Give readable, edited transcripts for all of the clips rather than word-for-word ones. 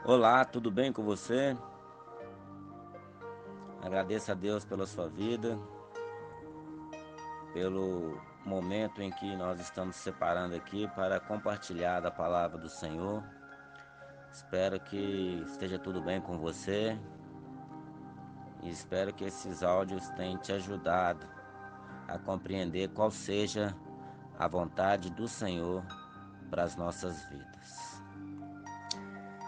Olá, tudo bem com você? Agradeço a Deus pela sua vida, pelo momento em que nós estamos separando aqui para compartilhar da palavra do Senhor. Espero que esteja tudo bem com você e espero que esses áudios tenham te ajudado a compreender qual seja a vontade do Senhor para as nossas vidas.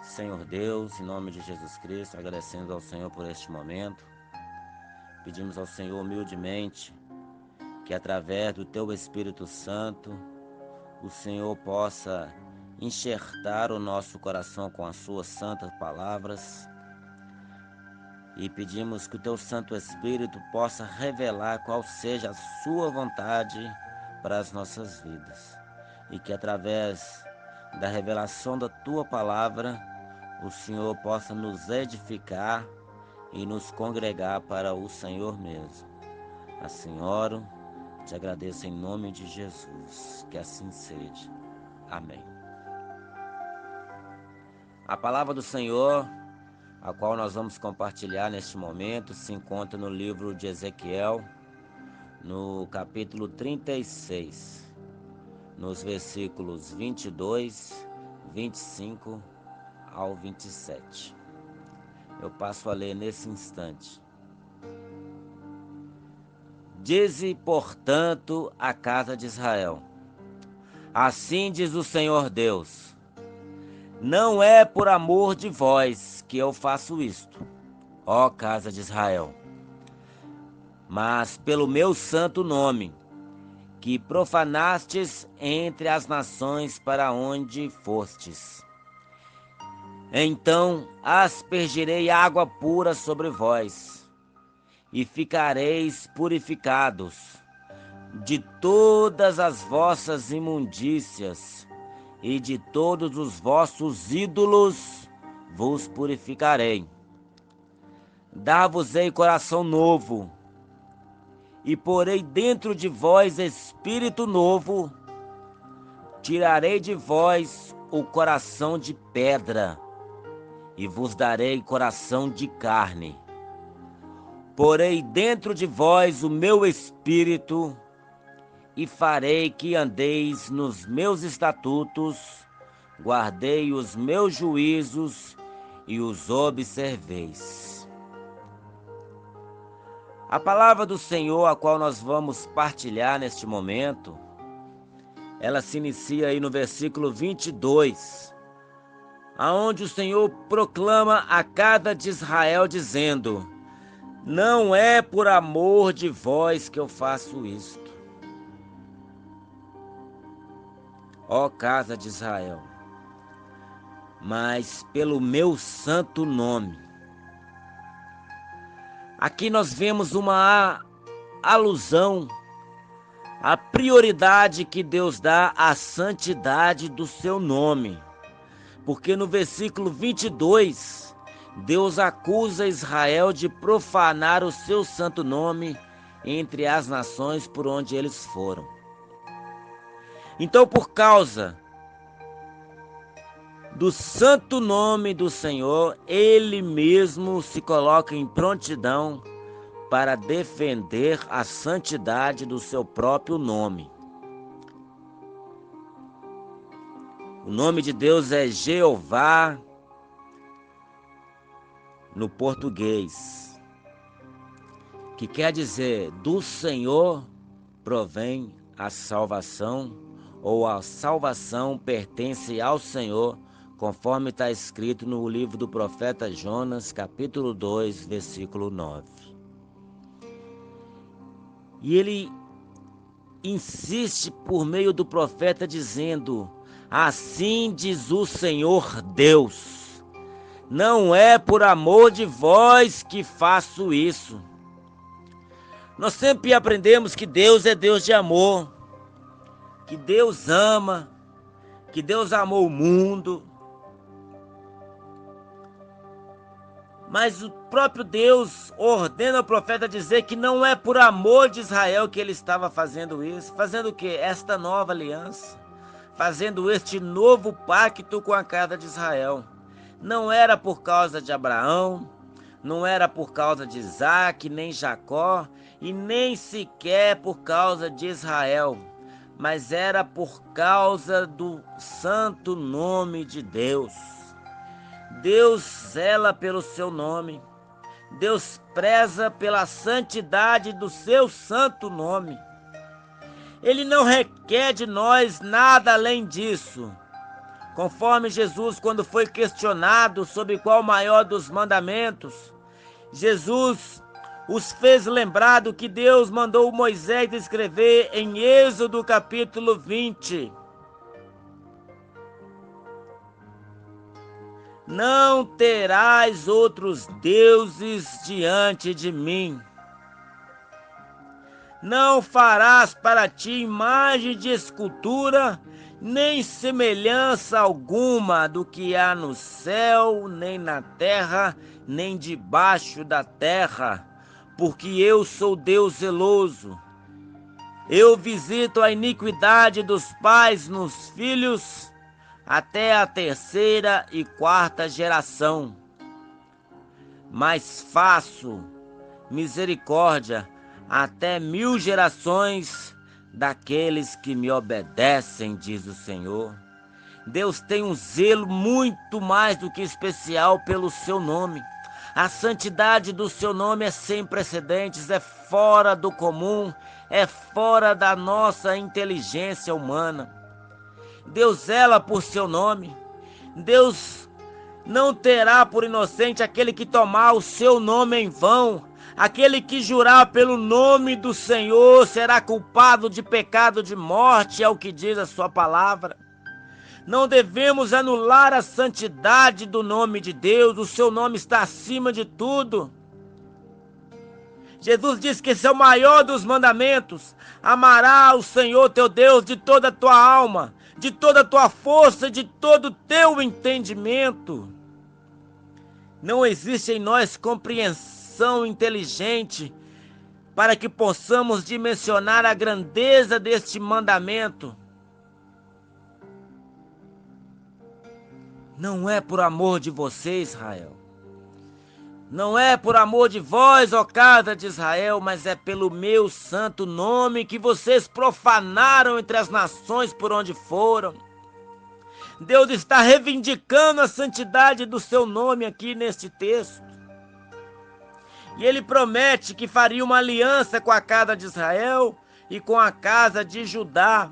Senhor Deus, em nome de Jesus Cristo, agradecendo ao Senhor por este momento, pedimos ao Senhor humildemente que através do Teu Espírito Santo, o Senhor possa enxertar o nosso coração com as Suas santas palavras e pedimos que o Teu Santo Espírito possa revelar qual seja a Sua vontade para as nossas vidas e que através da revelação da Tua palavra, o Senhor possa nos edificar e nos congregar para o Senhor mesmo. Assim oro, te agradeço em nome de Jesus, que assim seja. Amém. A palavra do Senhor, a qual nós vamos compartilhar neste momento, se encontra no livro de Ezequiel, no capítulo 36, nos versículos 22, 25 ao 27. Eu passo a ler nesse instante. Dize, portanto, a casa de Israel: assim diz o Senhor Deus: não é por amor de vós que eu faço isto, ó casa de Israel, mas pelo meu santo nome, que profanastes entre as nações para onde fostes. Então aspergirei água pura sobre vós, e ficareis purificados de todas as vossas imundícias, e de todos os vossos ídolos vos purificarei. Dar-vos-ei coração novo, e porei dentro de vós espírito novo. Tirarei de vós o coração de pedra, e vos darei coração de carne. Porei dentro de vós o meu espírito, e farei que andeis nos meus estatutos, guardei os meus juízos e os observeis. A palavra do Senhor, a qual nós vamos partilhar neste momento, ela se inicia aí no versículo 22, aonde o Senhor proclama a casa de Israel dizendo: não é por amor de vós que eu faço isto, ó casa de Israel, mas pelo meu santo nome. Aqui nós vemos uma alusão à prioridade que Deus dá à santidade do seu nome. Porque no versículo 22, Deus acusa Israel de profanar o seu santo nome entre as nações por onde eles foram. Então, por causa do santo nome do Senhor, Ele mesmo se coloca em prontidão para defender a santidade do seu próprio nome. O nome de Deus é Jeová no português, que quer dizer: do Senhor provém a salvação, ou a salvação pertence ao Senhor, conforme está escrito no livro do profeta Jonas, capítulo 2, versículo 9. E ele insiste por meio do profeta dizendo: assim diz o Senhor Deus, não é por amor de vós que faço isso. Nós sempre aprendemos que Deus é Deus de amor, que Deus ama, que Deus amou o mundo. Mas o próprio Deus ordena ao profeta dizer que não é por amor de Israel que ele estava fazendo isso. Fazendo o quê? Esta nova aliança. Fazendo este novo pacto com a casa de Israel. Não era por causa de Abraão, não era por causa de Isaac, nem Jacó, e nem sequer por causa de Israel, mas era por causa do santo nome de Deus. Deus zela pelo seu nome. Deus preza pela santidade do seu santo nome. Ele não requer de nós nada além disso. Conforme Jesus, quando foi questionado sobre qual o maior dos mandamentos, Jesus os fez lembrar do que Deus mandou Moisés escrever em Êxodo capítulo 20. Não terás outros deuses diante de mim. Não farás para ti imagem de escultura, nem semelhança alguma do que há no céu, nem na terra, nem debaixo da terra, porque eu sou Deus zeloso. Eu visito a iniquidade dos pais nos filhos, até a terceira e quarta geração. Mas faço misericórdia até 1000 gerações daqueles que me obedecem, diz o Senhor. Deus tem um zelo muito mais do que especial pelo seu nome. A santidade do seu nome é sem precedentes, é fora do comum, é fora da nossa inteligência humana. Deus zela por seu nome. Deus não terá por inocente aquele que tomar o seu nome em vão. Aquele que jurar pelo nome do Senhor será culpado de pecado de morte, é o que diz a sua palavra. Não devemos anular a santidade do nome de Deus. O seu nome está acima de tudo. Jesus disse que esse é o maior dos mandamentos. Amará o Senhor teu Deus de toda a tua alma, de toda a tua força, de todo o teu entendimento. Não existe em nós compreensão inteligente para que possamos dimensionar a grandeza deste mandamento. Não é por amor de você, Israel. Não é por amor de vós, ó casa de Israel, mas é pelo meu santo nome que vocês profanaram entre as nações por onde foram. Deus está reivindicando a santidade do seu nome aqui neste texto. E ele promete que faria uma aliança com a casa de Israel e com a casa de Judá.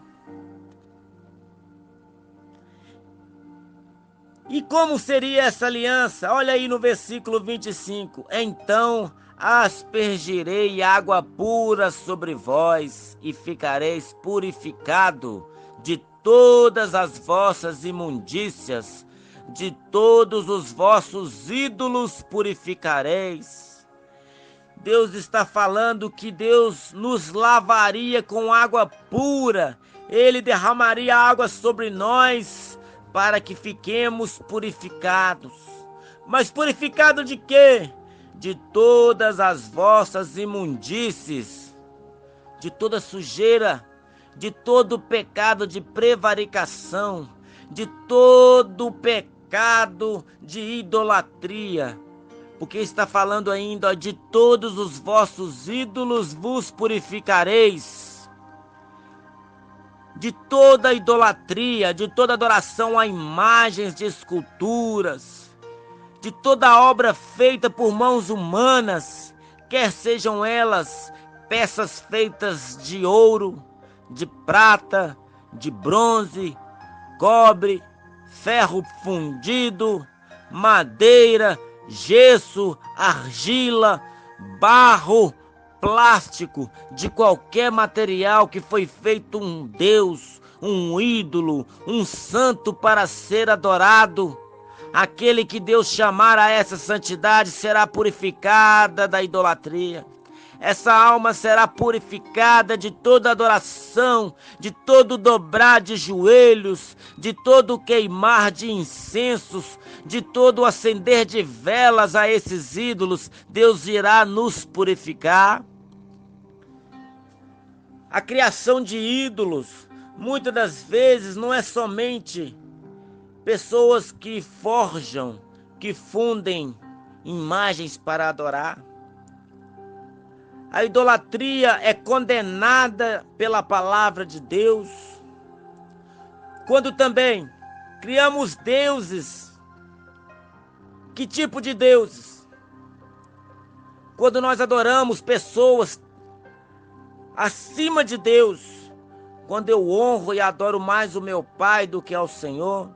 E como seria essa aliança? Olha aí no versículo 25. Então aspergirei água pura sobre vós e ficareis purificado de todas as vossas imundícias, de todos os vossos ídolos purificareis. Deus está falando que Deus nos lavaria com água pura. Ele derramaria água sobre nós para que fiquemos purificados. Mas purificado de quê? De todas as vossas imundícies, de toda sujeira, de todo pecado de prevaricação, de todo pecado de idolatria. Porque está falando ainda, de todos os vossos ídolos vos purificareis. De toda idolatria, de toda adoração a imagens de esculturas, de toda obra feita por mãos humanas, quer sejam elas peças feitas de ouro, de prata, de bronze, cobre, ferro fundido, madeira, gesso, argila, barro, plástico, de qualquer material que foi feito um Deus, um ídolo, um santo para ser adorado. Aquele que Deus chamar a essa santidade será purificada da idolatria. Essa alma será purificada de toda adoração, de todo dobrar de joelhos, de todo queimar de incensos, de todo acender de velas a esses ídolos. Deus irá nos purificar. A criação de ídolos, muitas das vezes, não é somente pessoas que forjam que fundem imagens para adorar. A idolatria é condenada pela palavra de Deus. Quando também criamos deuses, que tipo de deuses? Quando nós adoramos pessoas acima de Deus, quando eu honro e adoro mais o meu pai do que ao Senhor,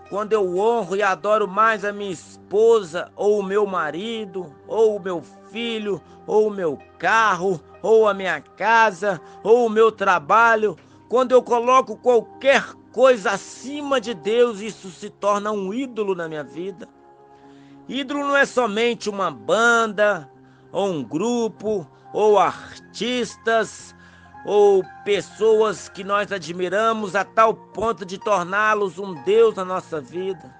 quando eu honro e adoro mais a minha esposa, ou o meu marido, ou o meu filho, ou o meu carro, ou a minha casa, ou o meu trabalho, quando eu coloco qualquer coisa acima de Deus, isso se torna um ídolo na minha vida. Ídolo não é somente uma banda, ou um grupo, ou artistas, ou pessoas que nós admiramos a tal ponto de torná-los um Deus na nossa vida.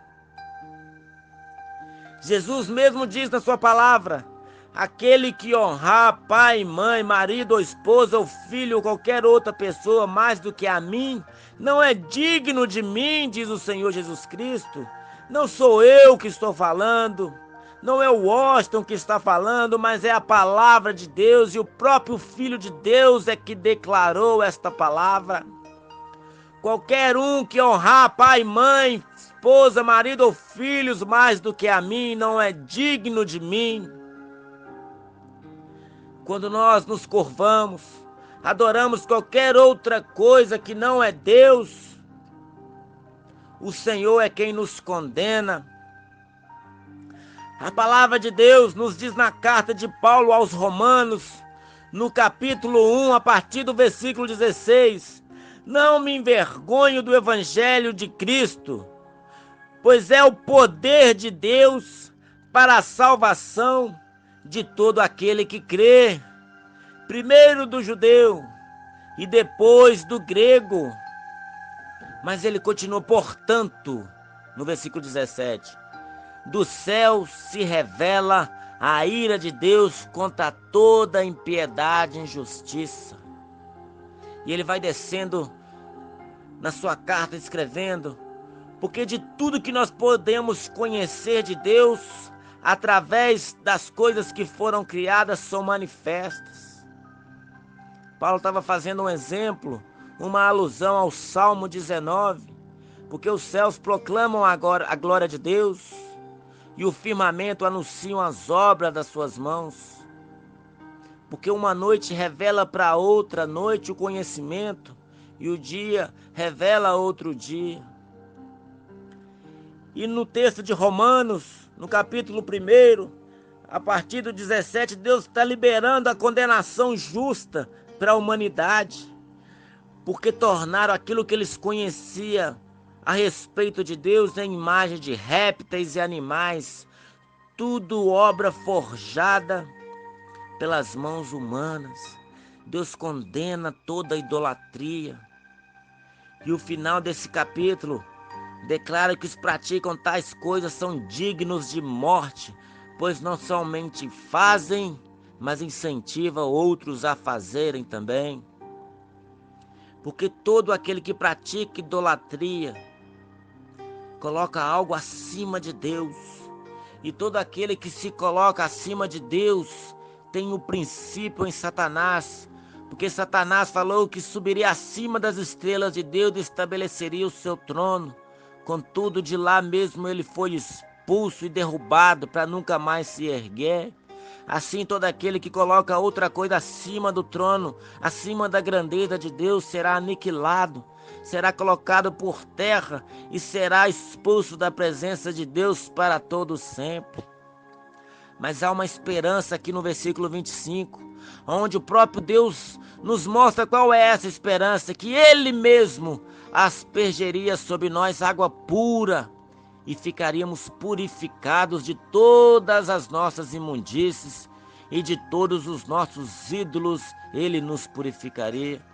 Jesus mesmo diz na sua palavra: aquele que honrar pai, mãe, marido ou esposa ou filho ou qualquer outra pessoa mais do que a mim, não é digno de mim, diz o Senhor Jesus Cristo. Não sou eu que estou falando, não é o Washington que está falando, mas é a palavra de Deus, e o próprio Filho de Deus é que declarou esta palavra. Qualquer um que honrar pai, mãe, esposa, marido ou filhos mais do que a mim, não é digno de mim. Quando nós nos curvamos, adoramos qualquer outra coisa que não é Deus, o Senhor é quem nos condena. A palavra de Deus nos diz na carta de Paulo aos Romanos, no capítulo 1, a partir do versículo 16: não me envergonho do evangelho de Cristo, pois é o poder de Deus para a salvação de todo aquele que crê, primeiro do judeu e depois do grego. Mas ele continua, portanto, no versículo 17: do céu se revela a ira de Deus contra toda impiedade e injustiça. E ele vai descendo na sua carta escrevendo: porque de tudo que nós podemos conhecer de Deus, através das coisas que foram criadas, são manifestas. Paulo estava fazendo um exemplo, uma alusão ao Salmo 19, porque os céus proclamam agora a glória de Deus, e o firmamento anunciam as obras das suas mãos. Porque uma noite revela para outra noite o conhecimento, e o dia revela outro dia. E no texto de Romanos, no capítulo 1, a partir do 17, Deus está liberando a condenação justa para a humanidade, porque tornaram aquilo que eles conheciam a respeito de Deus em imagem de répteis e animais, tudo obra forjada pelas mãos humanas. Deus condena toda a idolatria. E o final desse capítulo declara que os que praticam tais coisas são dignos de morte, pois não somente fazem, mas incentivam outros a fazerem também. Porque todo aquele que pratica idolatria coloca algo acima de Deus. E todo aquele que se coloca acima de Deus tem o princípio em Satanás. Porque Satanás falou que subiria acima das estrelas de Deus e estabeleceria o seu trono. Contudo, de lá mesmo ele foi expulso e derrubado para nunca mais se erguer. Assim, todo aquele que coloca outra coisa acima do trono, acima da grandeza de Deus, será aniquilado, será colocado por terra e será expulso da presença de Deus para todo sempre. Mas há uma esperança aqui no versículo 25, onde o próprio Deus nos mostra qual é essa esperança: que Ele mesmo aspergeria sobre nós água pura e ficaríamos purificados de todas as nossas imundícies, e de todos os nossos ídolos Ele nos purificaria.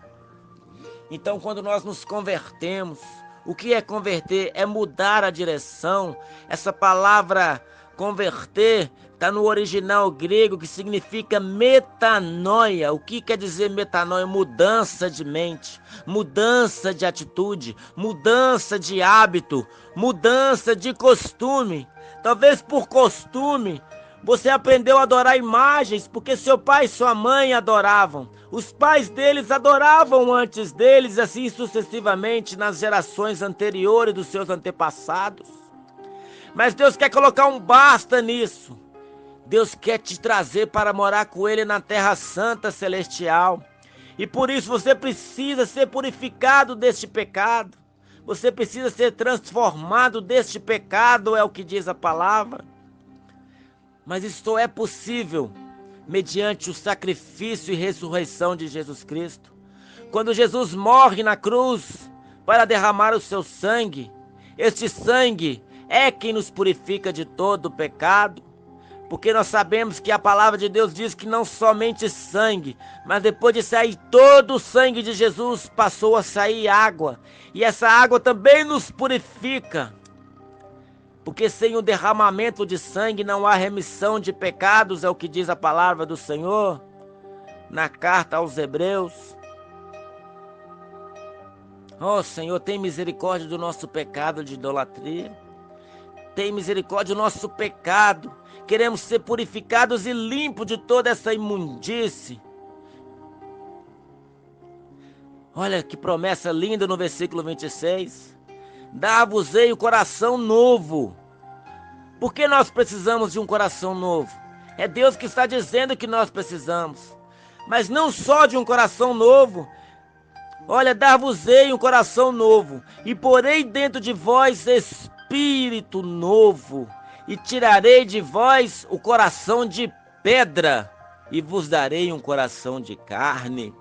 Então, quando nós nos convertemos, o que é converter? É mudar a direção. Essa palavra Converter está no original grego, que significa metanoia. O que quer dizer metanoia? Mudança de mente, mudança de atitude, mudança de hábito, mudança de costume. Talvez por costume você aprendeu a adorar imagens porque seu pai e sua mãe adoravam. Os pais deles adoravam antes deles, assim sucessivamente nas gerações anteriores dos seus antepassados. Mas Deus quer colocar um basta nisso. Deus quer te trazer para morar com Ele na terra santa celestial. E por isso você precisa ser purificado deste pecado. Você precisa ser transformado deste pecado, é o que diz a palavra. Mas isto é possível mediante o sacrifício e ressurreição de Jesus Cristo. Quando Jesus morre na cruz para derramar o seu sangue, este sangue é quem nos purifica de todo o pecado, porque nós sabemos que a palavra de Deus diz que não somente sangue, mas depois de sair todo o sangue de Jesus, passou a sair água, e essa água também nos purifica, porque sem o derramamento de sangue não há remissão de pecados, é o que diz a palavra do Senhor na carta aos Hebreus. Oh Senhor, tem misericórdia do nosso pecado de idolatria. Tem misericórdia do nosso pecado. Queremos ser purificados e limpos de toda essa imundície. Olha que promessa linda no versículo 26. Dar-vos-ei o coração novo. Por que nós precisamos de um coração novo? É Deus que está dizendo que nós precisamos. Mas não só de um coração novo. Olha, dar-vos-ei um coração novo. E porei dentro de vós espírito novo, e tirarei de vós o coração de pedra, e vos darei um coração de carne.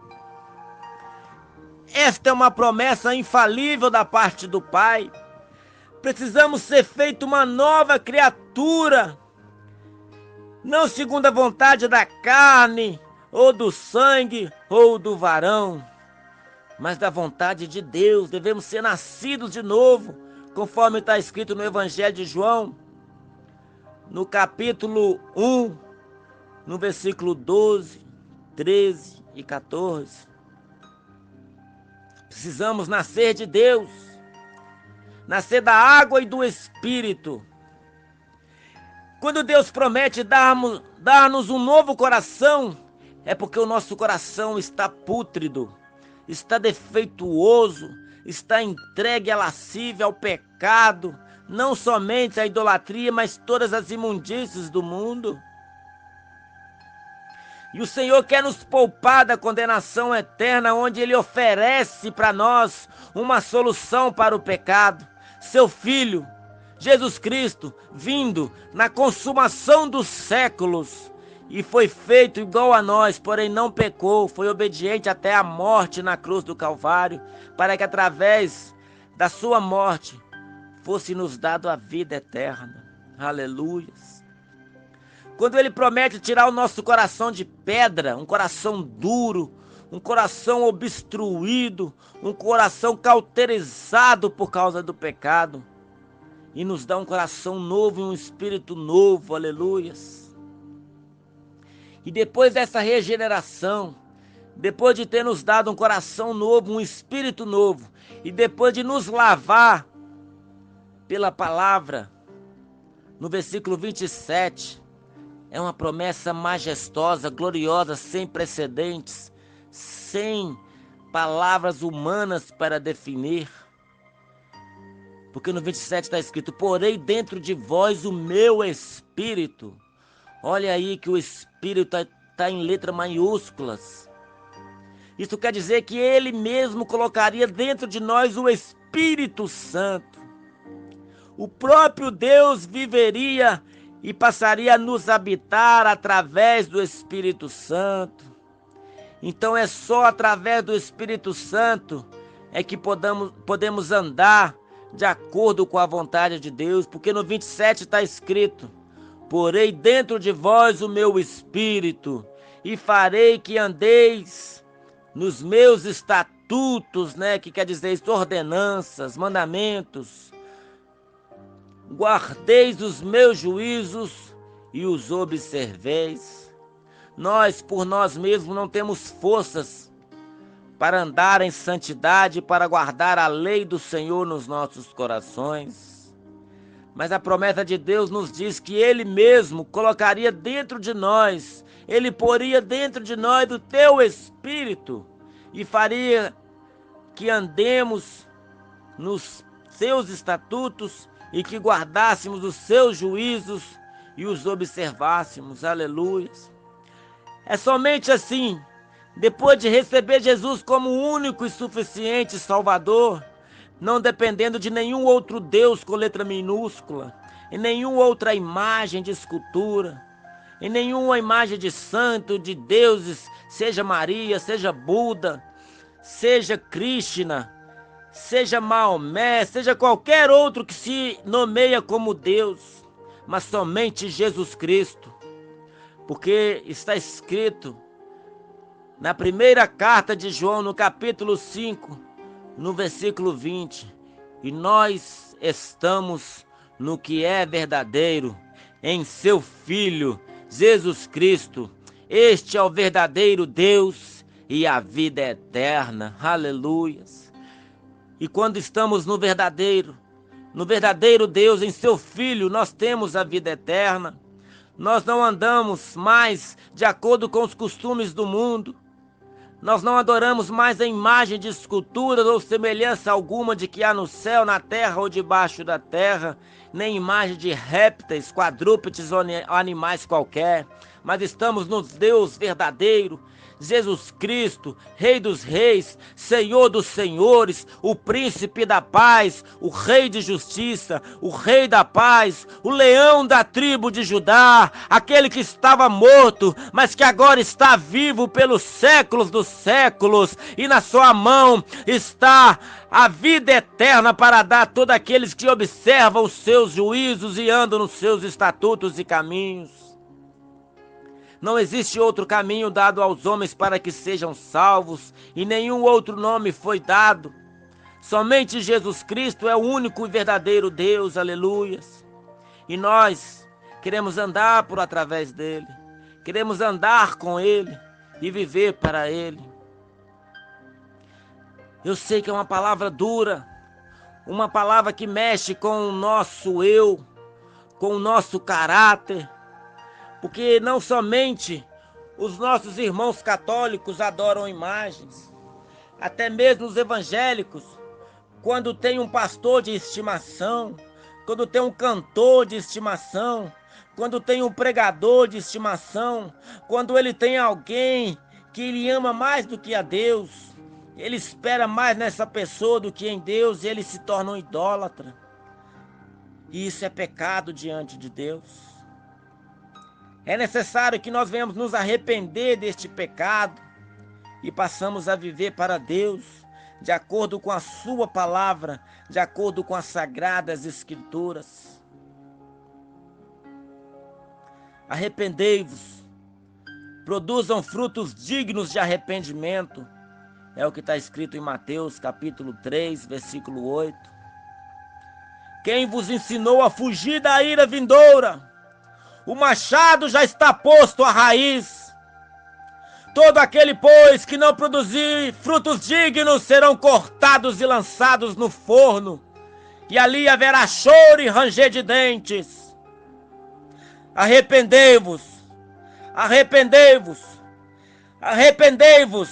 Esta é uma promessa infalível da parte do Pai. Precisamos ser feito uma nova criatura, não segundo a vontade da carne, ou do sangue, ou do varão, mas da vontade de Deus. Devemos ser nascidos de novo, conforme está escrito no Evangelho de João, no capítulo 1, no versículo 12, 13 e 14. Precisamos nascer de Deus, nascer da água e do Espírito. Quando Deus promete dar-nos um novo coração, é porque o nosso coração está pútrido, está defeituoso, está entregue à lascívia, ao pecado, não somente à idolatria, mas todas as imundícies do mundo. E o Senhor quer nos poupar da condenação eterna, onde Ele oferece para nós uma solução para o pecado. Seu Filho, Jesus Cristo, vindo na consumação dos séculos, e foi feito igual a nós, porém não pecou, foi obediente até a morte na cruz do Calvário, para que através da sua morte fosse nos dado a vida eterna. Aleluias. Quando Ele promete tirar o nosso coração de pedra, um coração duro, um coração obstruído, um coração cauterizado por causa do pecado, e nos dá um coração novo e um espírito novo, aleluias. E depois dessa regeneração, depois de ter nos dado um coração novo, um espírito novo, e depois de nos lavar pela palavra, no versículo 27, é uma promessa majestosa, gloriosa, sem precedentes, sem palavras humanas para definir. Porque no 27 está escrito: porei dentro de vós o meu espírito. Olha aí que o Espírito está em letras maiúsculas. Isso quer dizer que Ele mesmo colocaria dentro de nós o Espírito Santo. O próprio Deus viveria e passaria a nos habitar através do Espírito Santo. Então é só através do Espírito Santo é que podemos andar de acordo com a vontade de Deus, porque no 27 está escrito: porei dentro de vós o meu espírito, e farei que andeis nos meus estatutos, que quer dizer isso, ordenanças, mandamentos, guardeis os meus juízos e os observeis. Nós, por nós mesmos, não temos forças para andar em santidade, para guardar a lei do Senhor nos nossos corações. Mas a promessa de Deus nos diz que Ele mesmo colocaria dentro de nós, Ele poria dentro de nós do teu Espírito e faria que andemos nos seus estatutos e que guardássemos os seus juízos e os observássemos. Aleluia. É somente assim, depois de receber Jesus como único e suficiente Salvador, não dependendo de nenhum outro Deus com letra minúscula, em nenhuma outra imagem de escultura, em nenhuma imagem de santo, de deuses, seja Maria, seja Buda, seja Krishna, seja Maomé, seja qualquer outro que se nomeia como Deus, mas somente Jesus Cristo. Porque está escrito na primeira carta de João, no capítulo 5, no versículo 20, e nós estamos no que é verdadeiro, em seu Filho, Jesus Cristo. Este é o verdadeiro Deus e a vida eterna. Aleluias. E quando estamos no verdadeiro Deus, em seu Filho, nós temos a vida eterna. Nós não andamos mais de acordo com os costumes do mundo. Nós não adoramos mais a imagem de escultura ou semelhança alguma de que há no céu, na terra ou debaixo da terra, nem imagem de répteis, quadrúpedes ou animais qualquer, mas estamos no Deus verdadeiro, Jesus Cristo, Rei dos Reis, Senhor dos Senhores, o Príncipe da Paz, o Rei de Justiça, o Rei da Paz, o Leão da tribo de Judá, aquele que estava morto, mas que agora está vivo pelos séculos dos séculos, e na sua mão está a vida eterna para dar a todos aqueles que observam os seus juízos e andam nos seus estatutos e caminhos. Não existe outro caminho dado aos homens para que sejam salvos, e nenhum outro nome foi dado. Somente Jesus Cristo é o único e verdadeiro Deus, aleluias. E nós queremos andar por através dele, queremos andar com ele e viver para ele. Eu sei que é uma palavra dura, uma palavra que mexe com o nosso eu, com o nosso caráter, porque não somente os nossos irmãos católicos adoram imagens, até mesmo os evangélicos, quando tem um pastor de estimação, quando tem um cantor de estimação, quando tem um pregador de estimação, quando ele tem alguém que ele ama mais do que a Deus, ele espera mais nessa pessoa do que em Deus, e ele se torna um idólatra. E isso é pecado diante de Deus. É necessário que nós venhamos nos arrepender deste pecado e passamos a viver para Deus, de acordo com a sua palavra, de acordo com as sagradas escrituras. Arrependei-vos, produzam frutos dignos de arrependimento. É o que está escrito em Mateus capítulo 3, versículo 8. Quem vos ensinou a fugir da ira vindoura? O machado já está posto à raiz. Todo aquele, pois, que não produzir frutos dignos serão cortados e lançados no forno, e ali haverá choro e ranger de dentes. Arrependei-vos, arrependei-vos, arrependei-vos,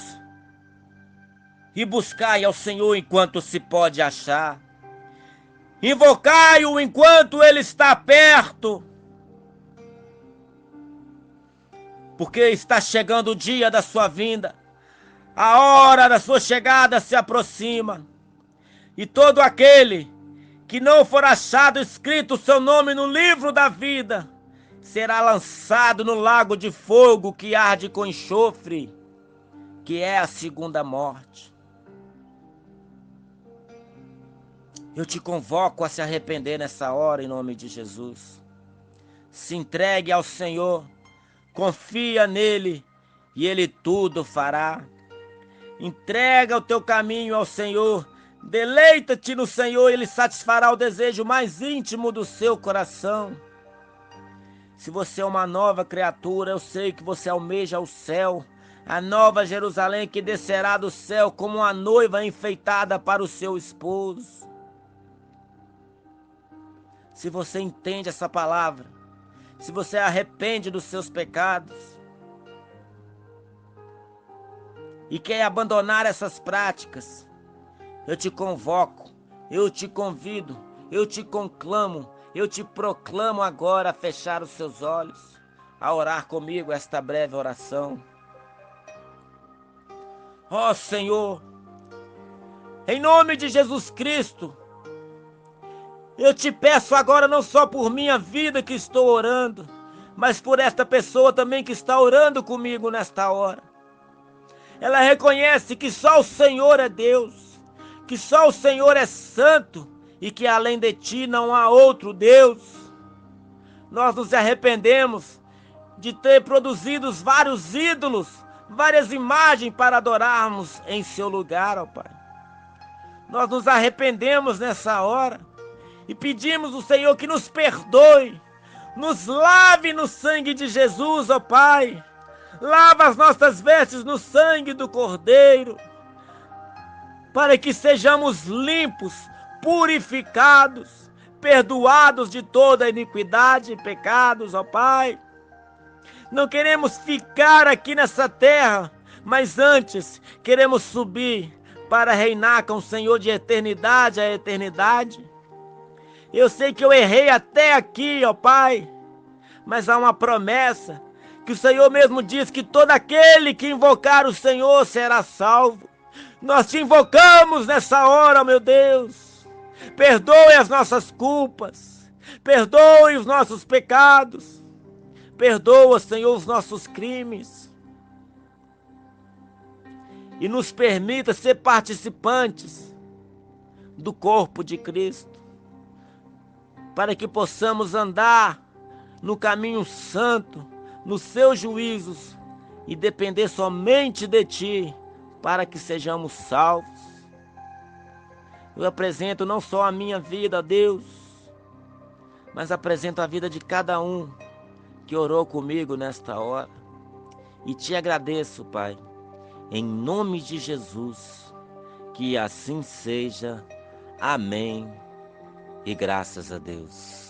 e buscai ao Senhor enquanto se pode achar. Invocai-o enquanto ele está perto, porque está chegando o dia da sua vinda, a hora da sua chegada se aproxima, e todo aquele que não for achado escrito o seu nome no livro da vida, será lançado no lago de fogo que arde com enxofre, que é a segunda morte. Eu te convoco a se arrepender nessa hora, em nome de Jesus. Se entregue ao Senhor, confia nele e ele tudo fará. Entrega o teu caminho ao Senhor, Deleita-te no Senhor, Ele satisfará o desejo mais íntimo do seu coração. Se você é uma nova criatura, eu sei que você almeja o céu, a nova Jerusalém que descerá do céu como uma noiva enfeitada para o seu esposo. Se você entende essa palavra, se você arrepende dos seus pecados e quer abandonar essas práticas, eu te convoco, eu te convido, eu te conclamo, eu te proclamo agora a fechar os seus olhos, a orar comigo esta breve oração. Ó Senhor, em nome de Jesus Cristo, eu te peço agora não só por minha vida que estou orando, mas por esta pessoa também que está orando comigo nesta hora. Ela reconhece que só o Senhor é Deus, que só o Senhor é santo e que além de ti não há outro Deus. Nós nos arrependemos de ter produzido vários ídolos, várias imagens para adorarmos em seu lugar, ó Pai. Nós nos arrependemos nessa hora e pedimos ao Senhor que nos perdoe, nos lave no sangue de Jesus, ó Pai. Lava as nossas vestes no sangue do Cordeiro, para que sejamos limpos, purificados, perdoados de toda iniquidade e pecados, ó Pai. Não queremos ficar aqui nessa terra, mas antes queremos subir para reinar com o Senhor de eternidade a eternidade. Eu sei que eu errei até aqui, ó Pai, mas há uma promessa que o Senhor mesmo diz que todo aquele que invocar o Senhor será salvo. Nós te invocamos nessa hora, meu Deus. Perdoe as nossas culpas, perdoe os nossos pecados, perdoa, Senhor, os nossos crimes e nos permita ser participantes do corpo de Cristo, para que possamos andar no caminho santo, nos seus juízos e depender somente de Ti para que sejamos salvos. Eu apresento não só a minha vida, Deus, mas apresento a vida de cada um que orou comigo nesta hora. E Te agradeço, Pai, em nome de Jesus, que assim seja. Amém e graças a Deus.